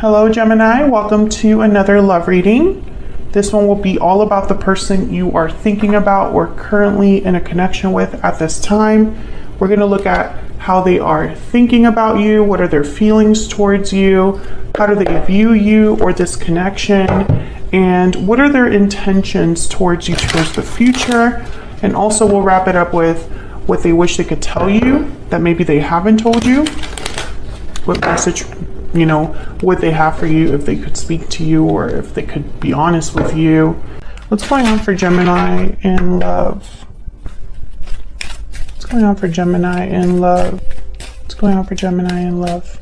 Hello Gemini, welcome to another love reading. This one will be all about the person you are thinking about or currently in a connection with at this time. We're going to look at how they are thinking about you, what are their feelings towards you, how do they view you or this connection, and what are their intentions towards you towards the future. And also we'll wrap it up with what they wish they could tell you that maybe they haven't told you, what message, what they have for you, if they could speak to you or if they could be honest with you. What's going on for Gemini in love? What's going on for Gemini in love? What's going on for Gemini in love?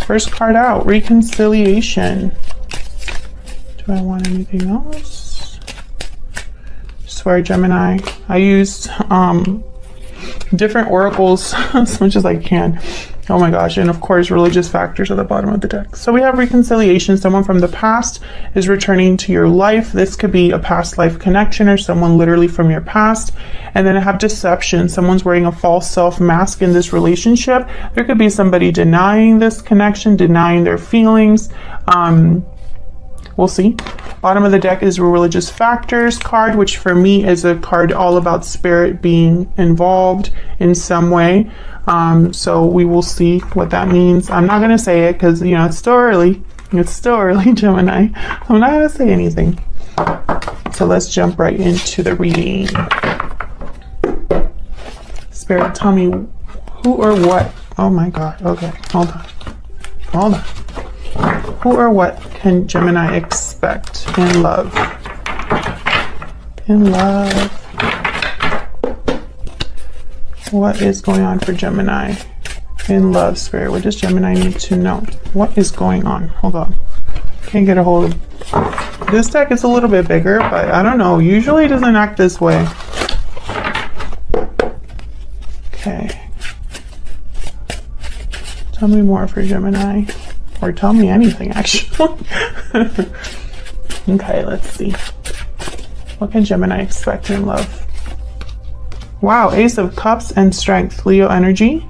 First card out, reconciliation. Do I want anything else? I swear, Gemini, I used different oracles as much as I can. Oh my gosh, and of course religious factors at the bottom of the deck. So we have reconciliation. Someone from the past is returning to your life. This could be a past life connection or someone literally from your past. And then I have deception. Someone's wearing a false self mask in this relationship. There could be somebody denying this connection, denying their feelings. We'll see. Bottom of the deck is a religious factors card, which for me is a card all about spirit being involved in some way. So we will see what that means. I'm not going to say it because, it's still early. It's still early, Gemini. I'm not going to say anything. So let's jump right into the reading. Spirit, tell me who or what. Oh my God. Okay. Hold on. Who or what can Gemini expect in love? In love. What is going on for Gemini in love, Spirit? What does Gemini need to know? What is going on? Hold on. Can't get a hold of this deck. Is a little bit bigger, but I don't know. Usually it doesn't act this way. Okay. Tell me more for Gemini. Or tell me anything, actually. Okay, let's see. What can Gemini expect in love? Wow, Ace of Cups and Strength, Leo energy.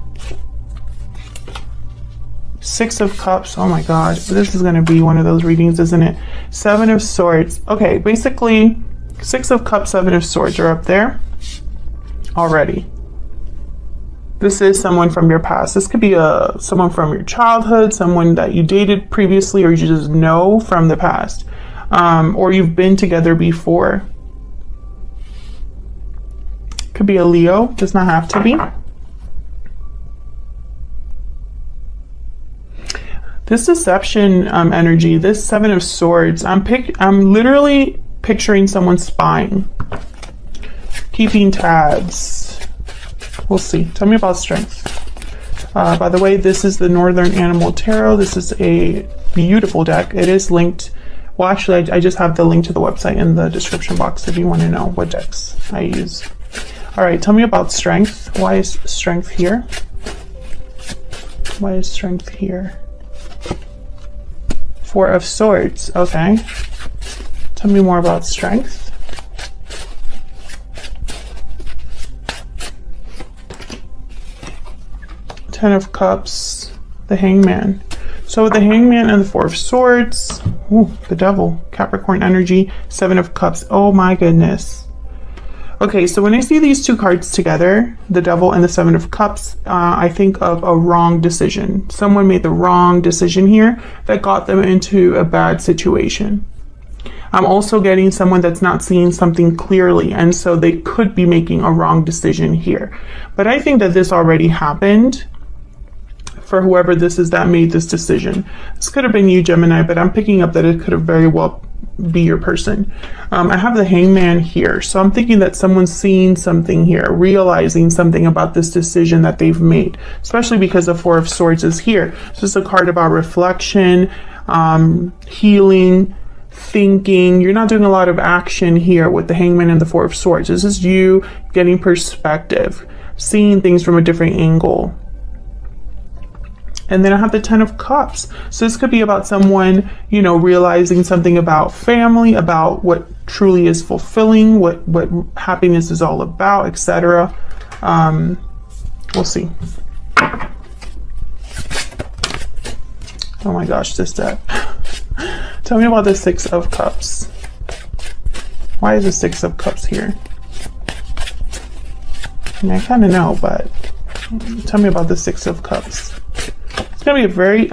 Six of Cups, oh my God. This is going to be one of those readings, isn't it? Seven of Swords. Okay, basically, Six of Cups, Seven of Swords are up there already. This is someone from your past. This could be someone from your childhood, someone that you dated previously or you just know from the past. Or you've been together before. Could be a Leo, does not have to be. This deception energy, this Seven of Swords, I'm literally picturing someone spying, keeping tabs. We'll see. Tell me about strength. By the way, this is the Northern Animal Tarot. This is a beautiful deck. It is linked. Well, actually, I just have the link to the website in the description box if you want to know what decks I use. All right, tell me about strength. Why is strength here? Why is strength here? Four of Swords. Okay. Tell me more about strength. Ten of Cups, the Hangman. So with the Hangman and the Four of Swords, ooh, the Devil, Capricorn energy, Seven of Cups. Oh my goodness. Okay, so when I see these two cards together, the Devil and the Seven of Cups, I think of a wrong decision. Someone made the wrong decision here that got them into a bad situation. I'm also getting someone that's not seeing something clearly, and so they could be making a wrong decision here. But I think that this already happened for whoever this is that made this decision. This could have been you, Gemini, but I'm picking up that it could have very well be your person. I have the Hangman here, so I'm thinking that someone's seeing something here, realizing something about this decision that they've made, especially because the Four of Swords is here. This is a card about reflection, healing, thinking. You're not doing a lot of action here with the Hangman and the Four of Swords. This is you getting perspective, seeing things from a different angle. And then I have the Ten of Cups. So this could be about someone, realizing something about family, about what truly is fulfilling, what happiness is all about, etc. We'll see. Oh my gosh, this deck. Tell me about the Six of Cups. Why is the Six of Cups here? I mean, I kind of know, but tell me about the Six of Cups. It's going to be a very,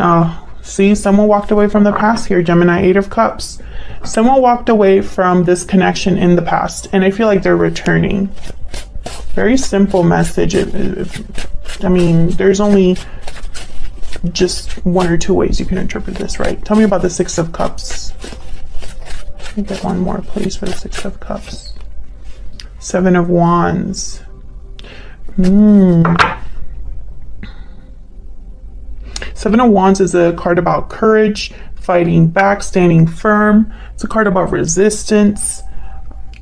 see, someone walked away from the past here, Gemini, Eight of Cups. Someone walked away from this connection in the past, and I feel like they're returning. Very simple message. I mean, there's only just one or two ways you can interpret this, right? Tell me about the Six of Cups. Let me get one more, please, for the Six of Cups. Seven of Wands. Seven of Wands is a card about courage, fighting back, standing firm. It's a card about resistance,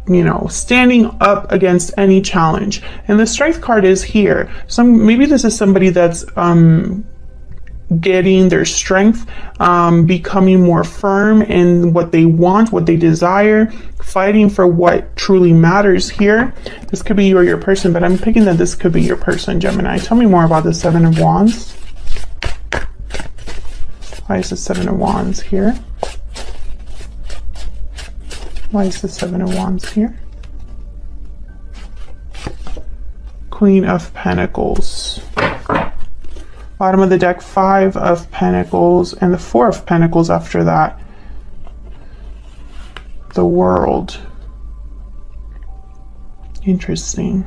you know, standing up against any challenge. And the Strength card is here. Maybe this is somebody that's getting their strength, becoming more firm in what they want, what they desire, fighting for what truly matters here. This could be you or your person, but I'm picking that this could be your person, Gemini. Tell me more about the Seven of Wands. Why is the Seven of Wands here? Why is the Seven of Wands here? Queen of Pentacles. Bottom of the deck, Five of Pentacles, and the Four of Pentacles after that. The World. Interesting.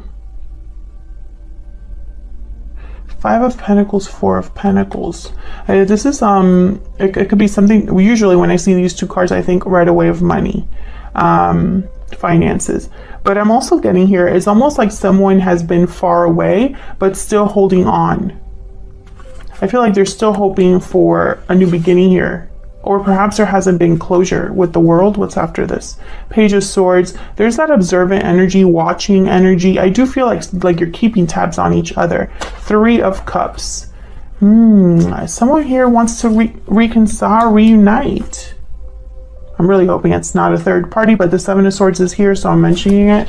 Five of Pentacles, Four of Pentacles. This is, it could be something, usually when I see these two cards, I think right away of money, finances. But I'm also getting here, it's almost like someone has been far away, but still holding on. I feel like they're still hoping for a new beginning here. Or perhaps there hasn't been closure with the World. What's after this? Page of Swords. There's that observant energy, watching energy. I do feel like you're keeping tabs on each other. Three of Cups. Someone here wants to reconcile, reunite. I'm really hoping it's not a third party, but the Seven of Swords is here, so I'm mentioning it.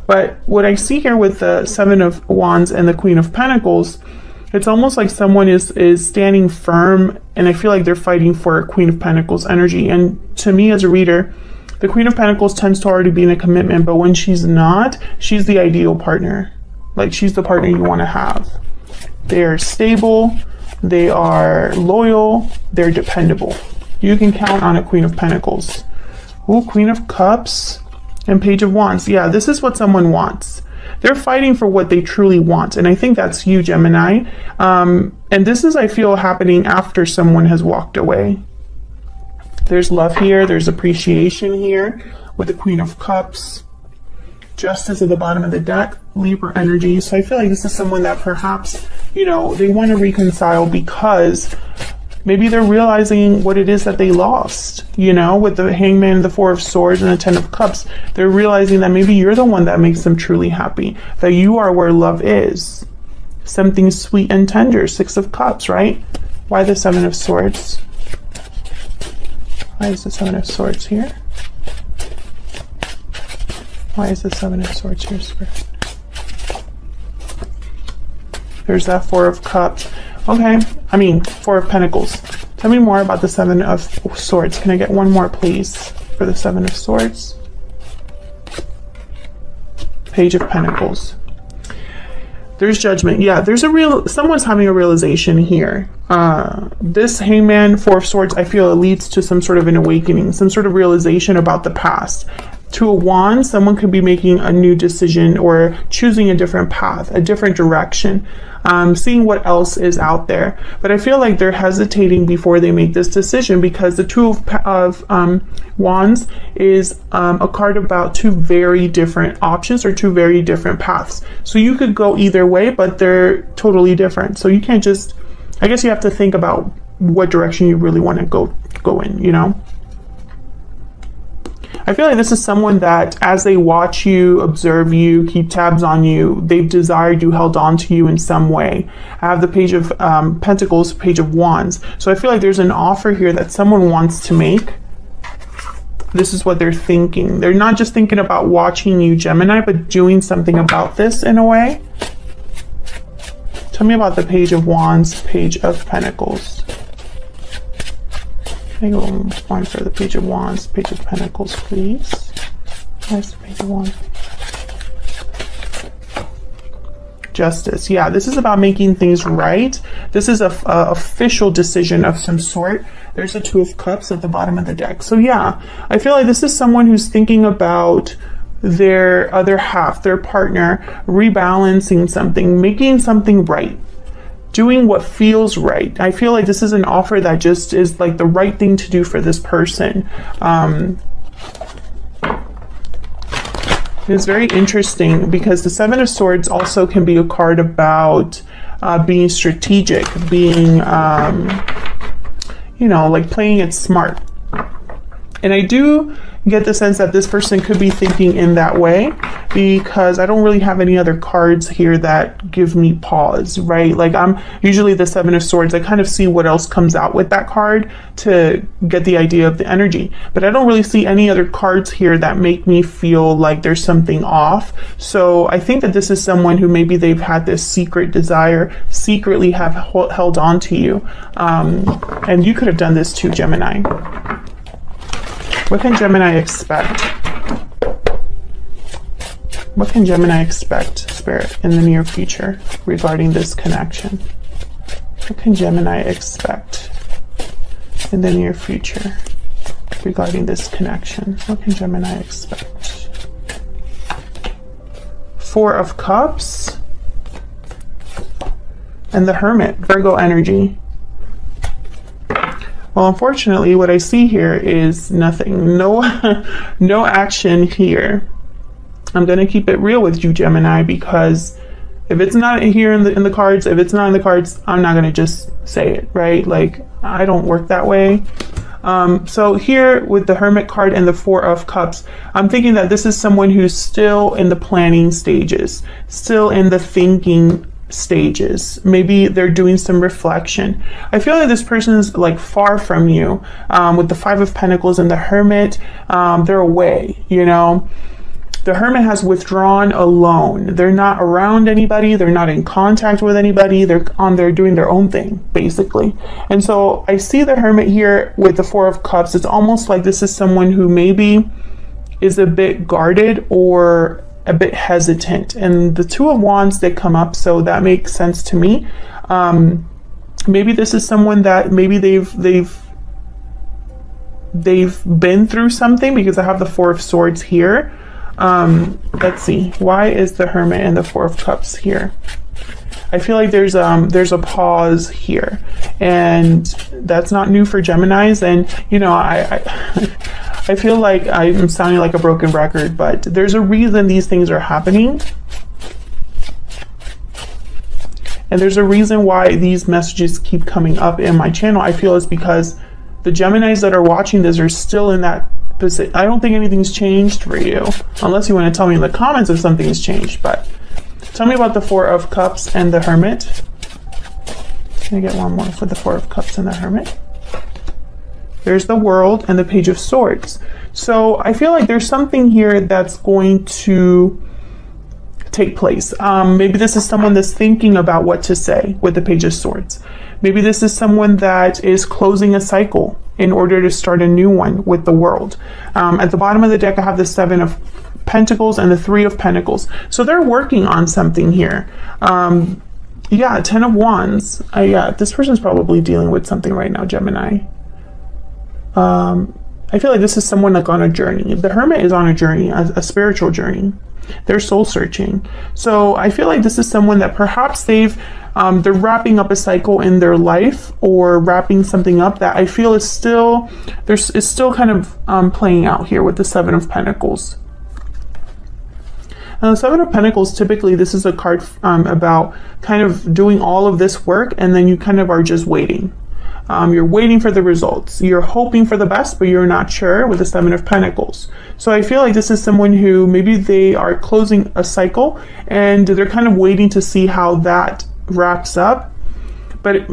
But what I see here with the Seven of Wands and the Queen of Pentacles, it's almost like someone is standing firm, and I feel like they're fighting for Queen of Pentacles energy. And to me as a reader, the Queen of Pentacles tends to already be in a commitment, but when she's not, she's the ideal partner. Like, she's the partner you want to have. They are stable, they are loyal, they're dependable. You can count on a Queen of Pentacles. Ooh, Queen of Cups and Page of Wands. Yeah, this is what someone wants. They're fighting for what they truly want. And I think that's you, Gemini. And this is, I feel, happening after someone has walked away. There's love here. There's appreciation here with the Queen of Cups. Justice at the bottom of the deck. Libra energy. So I feel like this is someone that perhaps, you know, they want to reconcile because maybe they're realizing what it is that they lost, you know, with the Hangman, the Four of Swords, and the Ten of Cups. They're realizing that maybe you're the one that makes them truly happy, that you are where love is. Something sweet and tender. Six of Cups, right? Why the Seven of Swords? Why is the Seven of Swords here? Why is the Seven of Swords here, Spirit? There's that Four of Cups. Okay, I mean, Four of Pentacles. Tell me more about the Seven of Swords. Can I get one more, please, for the Seven of Swords? Page of Pentacles. There's Judgment. Yeah, there's someone's having a realization here. This Hangman, Four of Swords, I feel it leads to some sort of an awakening, some sort of realization about the past. Two of Wands, someone could be making a new decision or choosing a different path, a different direction, seeing what else is out there. But I feel like they're hesitating before they make this decision because the Two of Wands is a card about two very different options or two very different paths. So you could go either way, but they're totally different. So you can't just, I guess you have to think about what direction you really want to go in, you know? I feel like this is someone that as they watch you, observe you, keep tabs on you, they've desired you, held on to you in some way. I have the Page of Pentacles, Page of Wands. So I feel like there's an offer here that someone wants to make. This is what they're thinking. They're not just thinking about watching you, Gemini, but doing something about this in a way. Tell me about the Page of Wands, Page of Pentacles. Can I go one for the Page of Wands, Page of Pentacles, please? Where's the Page of Wands? Justice. Yeah, this is about making things right. This is a official decision of some sort. There's a Two of Cups at the bottom of the deck. So yeah, I feel like this is someone who's thinking about their other half, their partner, rebalancing something, making something right, doing what feels right. I feel like this is an offer that just is like the right thing to do for this person. It's very interesting because the Seven of Swords also can be a card about being strategic, being, you know, like playing it smart. And I do get the sense that this person could be thinking in that way, because I don't really have any other cards here that give me pause, right? Like I'm usually the Seven of Swords. I kind of see what else comes out with that card to get the idea of the energy, but I don't really see any other cards here that make me feel like there's something off. So I think that this is someone who maybe they've had this secret desire, secretly have held on to you. And you could have done this too, Gemini. What can Gemini expect? What can Gemini expect, Spirit, in the near future regarding this connection? What can Gemini expect in the near future regarding this connection? What can Gemini expect? Four of Cups and the Hermit, Virgo energy. Well, unfortunately, what I see here is nothing. No action here. I'm going to keep it real with you, Gemini, because if it's not here in the cards, if it's not in the cards, I'm not going to just say it, right? Like, I don't work that way. So here with the Hermit card and the Four of Cups, I'm thinking that this is someone who's still in the planning stages, still in the thinking stages. Maybe they're doing some reflection. I feel like this person's like far from you. With the Five of Pentacles and the Hermit, they're away, you know. The Hermit has withdrawn alone. They're not around anybody. They're not in contact with anybody. They're on there doing their own thing, basically. And so I see the Hermit here with the Four of Cups. It's almost like this is someone who maybe is a bit guarded or a bit hesitant, and the Two of Wands that come up, so that makes sense to me. Maybe this is someone that maybe they've been through something, because I have the Four of Swords here. Let's see, why is the Hermit and the Four of Cups here? I feel like there's a pause here, and that's not new for Geminis. And you know, I feel like I'm sounding like a broken record, but there's a reason these things are happening. And there's a reason why these messages keep coming up in my channel. I feel it's because the Geminis that are watching this are still in that position. I don't think anything's changed for you, unless you want to tell me in the comments if something has changed. But tell me about the Four of Cups and the Hermit. Can I get one more for the Four of Cups and the Hermit? There's the World and the Page of Swords. So I feel like there's something here that's going to take place. Maybe this is someone that's thinking about what to say with the Page of Swords. Maybe this is someone that is closing a cycle in order to start a new one with the World. At the bottom of the deck, I have the Seven of Pentacles and the Three of Pentacles. So they're working on something here. Yeah, Ten of Wands. Yeah, this person's probably dealing with something right now, Gemini. I feel like this is someone like on a journey. The Hermit is on a journey, a spiritual journey. They're soul searching. So I feel like this is someone that perhaps they're wrapping up a cycle in their life, or wrapping something up that I feel is still, is still kind of playing out here with the Seven of Pentacles. And the Seven of Pentacles, typically this is a card about kind of doing all of this work, and then you kind of are just waiting. You're waiting for the results. You're hoping for the best, but you're not sure with the Seven of Pentacles. So I feel like this is someone who maybe they are closing a cycle, and they're kind of waiting to see how that wraps up. But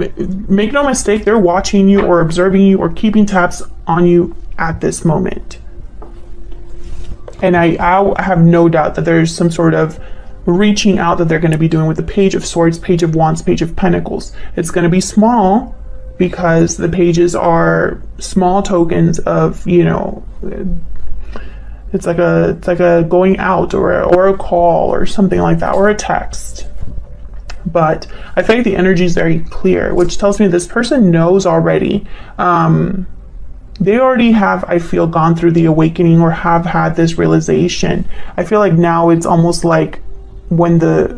make no mistake, they're watching you or observing you or keeping tabs on you at this moment. And I have no doubt that there's some sort of reaching out that they're going to be doing with the Page of Swords, Page of Wands, Page of Pentacles. It's going to be small, because the pages are small tokens of, you know, it's like a going out or a call or something like that, or a text. But I feel like the energy is very clear, which tells me this person knows already. They already have, I feel, gone through the awakening or have had this realization. I feel like now it's almost like when the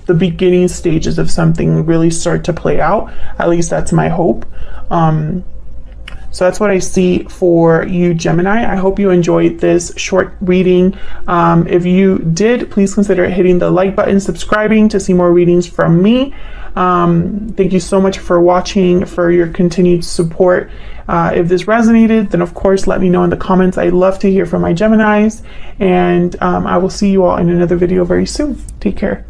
beginning stages of something really start to play out. At least that's my hope. So that's what I see for you, Gemini. I hope you enjoyed this short reading. If you did, please consider hitting the like button, subscribing to see more readings from me. Thank you so much for watching, for your continued support. If this resonated, then of course let me know in the comments. I love to hear from my Geminis, and I will see you all in another video very soon. Take care.